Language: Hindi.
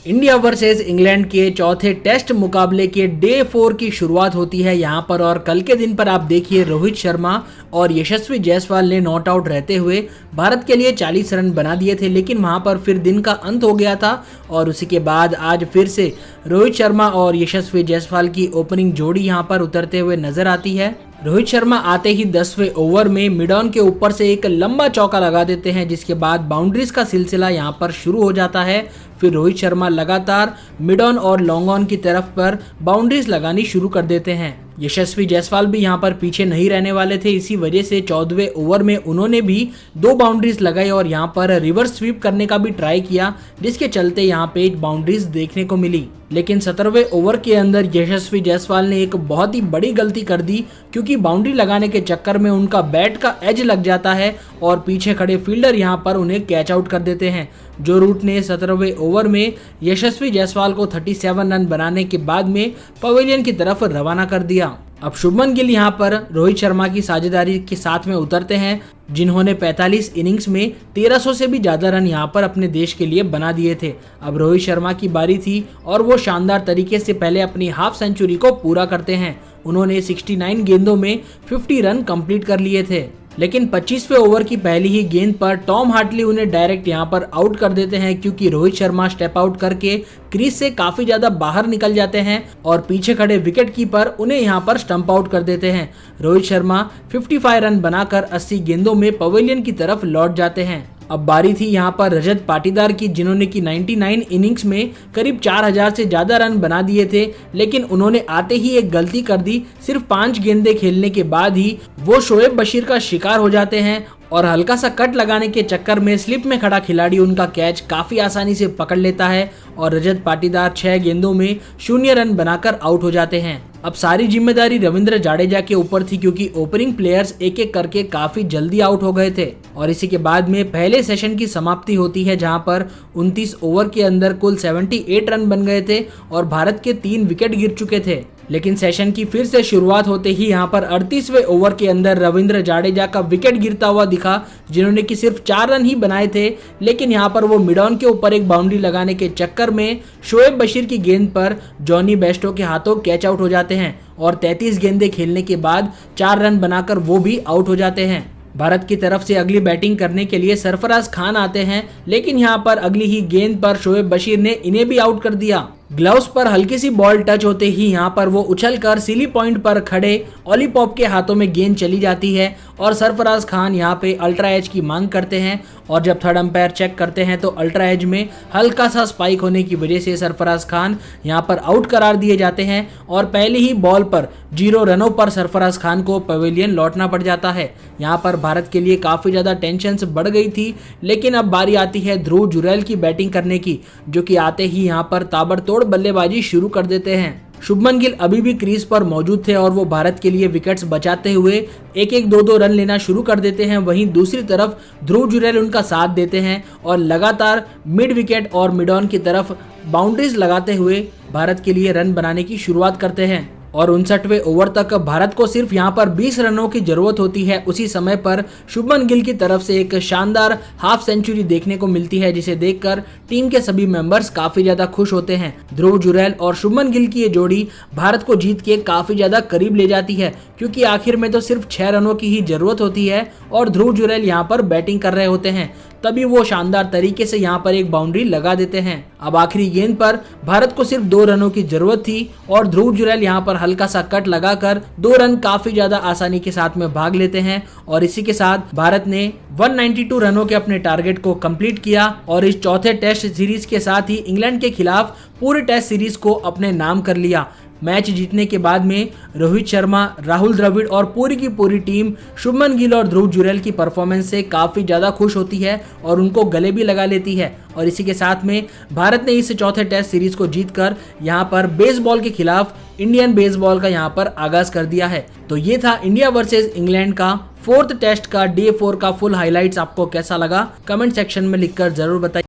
इंडिया वर्सेस इंग्लैंड के चौथे टेस्ट मुकाबले के डे 4 की शुरुआत होती है यहाँ पर। और कल के दिन पर आप देखिए रोहित शर्मा और यशस्वी जायसवाल ने नॉट आउट रहते हुए भारत के लिए 40 रन बना दिए थे, लेकिन वहाँ पर फिर दिन का अंत हो गया था। और उसी के बाद आज फिर से रोहित शर्मा और यशस्वी जायसवाल की ओपनिंग जोड़ी यहाँ पर उतरते हुए नजर आती है। रोहित शर्मा आते ही 10वें ओवर में मिड ऑन के ऊपर से एक लंबा चौका लगा देते हैं, जिसके बाद बाउंड्रीज का सिलसिला यहाँ पर शुरू हो जाता है। फिर रोहित शर्मा लगातार मिड ऑन और लॉन्ग ऑन की तरफ पर बाउंड्रीज लगानी शुरू कर देते हैं। यशस्वी जायसवाल भी यहाँ पर पीछे नहीं रहने वाले थे, इसी वजह से 14वें ओवर में उन्होंने भी 2 बाउंड्रीज लगाई और यहाँ पर रिवर्स स्वीप करने का भी ट्राई किया, जिसके चलते यहाँ पे बाउंड्रीज देखने को मिली। लेकिन 17वें ओवर के अंदर यशस्वी जायसवाल ने एक बहुत ही बड़ी गलती कर दी, क्योंकि बाउंड्री लगाने के चक्कर में उनका बैट का एज लग जाता है और पीछे खड़े फील्डर यहाँ पर उन्हें कैच आउट कर देते हैं। जो रूट ने 17वें ओवर में यशस्वी जायसवाल को 37 रन बनाने के बाद में पवेलियन की तरफ रवाना कर दिया। अब शुभमन गिल यहाँ पर रोहित शर्मा की साझेदारी के साथ में उतरते हैं, जिन्होंने 45 इनिंग्स में 1300 से भी ज्यादा रन यहाँ पर अपने देश के लिए बना दिए थे। अब रोहित शर्मा की बारी थी और वो शानदार तरीके से पहले अपनी हाफ सेंचुरी को पूरा करते हैं। उन्होंने 69 गेंदों में 50 रन कंप्लीट कर लिए थे, लेकिन 25वें ओवर की पहली ही गेंद पर टॉम हार्टली उन्हें डायरेक्ट यहां पर आउट कर देते हैं, क्योंकि रोहित शर्मा स्टेप आउट करके क्रीज से काफी ज्यादा बाहर निकल जाते हैं और पीछे खड़े विकेट कीपर उन्हें यहां पर स्टंप आउट कर देते हैं। रोहित शर्मा 55 रन बनाकर 80 गेंदों में पवेलियन की तरफ लौट जाते हैं। अब बारी थी यहाँ पर रजत पाटीदार की, जिन्होंने की 99 इनिंग्स में करीब 4000 से ज्यादा रन बना दिए थे, लेकिन उन्होंने आते ही एक गलती कर दी। सिर्फ 5 गेंदें खेलने के बाद ही वो शोएब बशीर का शिकार हो जाते हैं और हल्का सा कट लगाने के चक्कर में स्लिप में खड़ा खिलाड़ी उनका कैच काफी आसानी से पकड़ लेता है और रजत पाटीदार 6 गेंदों में 0 रन बनाकर आउट हो जाते हैं। अब सारी जिम्मेदारी रविंद्र जाडेजा के ऊपर थी, क्योंकि ओपनिंग प्लेयर्स एक एक करके काफी जल्दी आउट हो गए थे। और इसी के बाद में पहले सेशन की समाप्ति होती है, जहां पर 29 ओवर के अंदर कुल 78 रन बन गए थे और भारत के 3 विकेट गिर चुके थे। लेकिन सेशन की फिर से शुरुआत होते ही यहाँ पर 38वें ओवर के अंदर रविंद्र जाडेजा का विकेट गिरता हुआ दिखा, जिन्होंने कि सिर्फ 4 रन ही बनाए थे, लेकिन यहाँ पर वो मिड ऑन के ऊपर एक बाउंड्री लगाने के चक्कर में शोएब बशीर की गेंद पर जॉनी बेस्टो के हाथों कैच आउट हो जाते हैं और 33 गेंदें खेलने के बाद 4 रन बनाकर वो भी आउट हो जाते हैं। भारत की तरफ से अगली बैटिंग करने के लिए सरफराज खान आते हैं, लेकिन यहाँ पर अगली ही गेंद पर शोएब बशीर ने इन्हें भी आउट कर दिया। ग्लव्स पर हल्की सी बॉल टच होते ही यहाँ पर वो उछलकर सिली पॉइंट पर खड़े ऑली पॉप के हाथों में गेंद चली जाती है और सरफराज खान यहाँ पे अल्ट्रा एज की मांग करते हैं। और जब थर्ड अंपायर चेक करते हैं तो अल्ट्रा एज में हल्का सा स्पाइक होने की वजह से सरफराज खान यहाँ पर आउट करार दिए जाते हैं और पहली ही बॉल पर 0 रनों पर सरफराज खान को पवेलियन लौटना पड़ जाता है। यहाँ पर भारत के लिए काफी ज्यादा टेंशन बढ़ गई थी, लेकिन अब बारी आती है ध्रुव जुरैल की बैटिंग करने की, जो कि आते ही यहाँ पर ताबड़तोड़ बल्लेबाजी शुरू कर देते हैं। शुभमन गिल अभी भी क्रीज पर मौजूद थे और वो भारत के लिए विकेट्स बचाते हुए 1-1, 2-2 रन लेना शुरू कर देते हैं। वहीं दूसरी तरफ ध्रुव जुरैल उनका साथ देते हैं और लगातार मिड विकेट और मिड ऑन की तरफ बाउंड्रीज लगाते हुए भारत के लिए रन बनाने की शुरुआत करते हैं। और 59वें ओवर तक भारत को सिर्फ यहाँ पर 20 रनों की जरूरत होती है। उसी समय पर शुभमन गिल की तरफ से एक शानदार हाफ सेंचुरी देखने को मिलती है, जिसे देखकर टीम के सभी मेंबर्स काफी ज्यादा खुश होते हैं। ध्रुव जुरैल और शुभमन गिल की ये जोड़ी भारत को जीत के काफी ज्यादा करीब ले जाती है, क्योंकि आखिर में तो सिर्फ 6 रनों की ही जरूरत होती है और ध्रुव जुरैल यहाँ पर बैटिंग कर रहे होते हैं। तभी वो शानदार तरीके से यहाँ पर एक बाउंड्री लगा देते हैं। अब आखिरी गेंद पर भारत को सिर्फ 2 रनों की जरूरत थी और ध्रुव जुरैल यहाँ पर हल्का सा कट लगाकर 2 रन काफी ज्यादा आसानी के साथ में भाग लेते हैं और इसी के साथ भारत ने 192 रनों के अपने टारगेट को कंप्लीट किया और इस चौथे टेस्ट सीरीज के साथ ही इंग्लैंड के खिलाफ पूरे टेस्ट सीरीज को अपने नाम कर लिया। मैच जीतने के बाद में रोहित शर्मा, राहुल द्रविड़ और पूरी की पूरी टीम शुभमन गिल और ध्रुव जुरैल की परफॉर्मेंस से काफ़ी ज़्यादा खुश होती है और उनको गले भी लगा लेती है। और इसी के साथ में भारत ने इस चौथे टेस्ट सीरीज को जीतकर यहाँ पर बेसबॉल के खिलाफ इंडियन बेसबॉल का यहाँ पर आगाज कर दिया है। तो ये था इंडिया वर्सेस इंग्लैंड का 4th टेस्ट का डे 4 का फुल हाईलाइट्स। आपको कैसा लगा कमेंट सेक्शन में लिखकर जरूर बताइए।